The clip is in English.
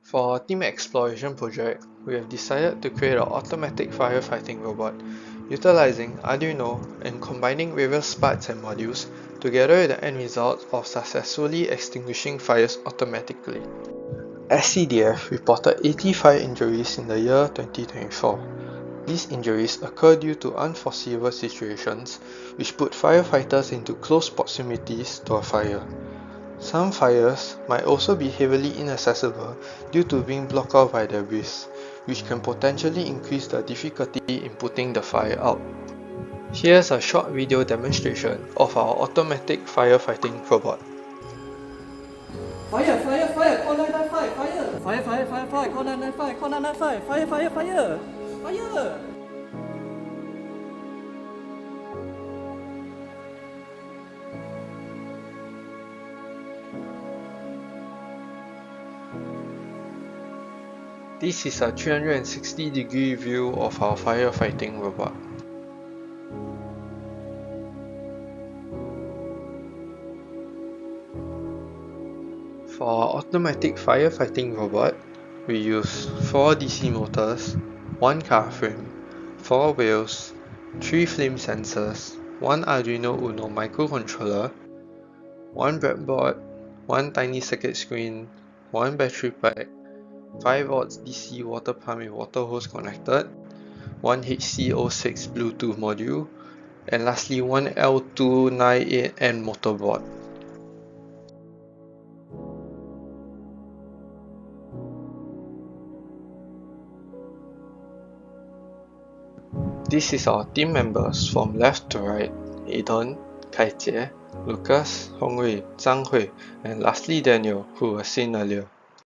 For our team exploration project, we have decided to create an automatic firefighting robot, utilizing Arduino and combining various parts and modules together with the end result of successfully extinguishing fires automatically. SCDF reported 80 fire injuries in the year 2024. These injuries occur due to unforeseeable situations which put firefighters into close proximities to a fire. Some fires might also be heavily inaccessible due to being blocked out by debris, which can potentially increase the difficulty in putting the fire out. Here's a short video demonstration of our automatic firefighting robot. Fire, fire, fire, call 995, fire! Fire, fire, fire, fire, call 995, call 995, fire, fire, fire! Fire! This is a 360-degree view of our firefighting robot. For our automatic firefighting robot, we use 4 DC motors, 1 car frame, 4 wheels, 3 flame sensors, 1 Arduino Uno microcontroller, 1 breadboard, 1 tiny circuit screen, 1 battery pack, 5 volts DC water pump with water hose connected, 1 HC06 Bluetooth module, and lastly 1 L298N motorboard. This is our team members from left to right: Aiden, Kai Jie, Lucas, Hong Wei, Zhang Hui, and lastly Daniel, who was seen earlier.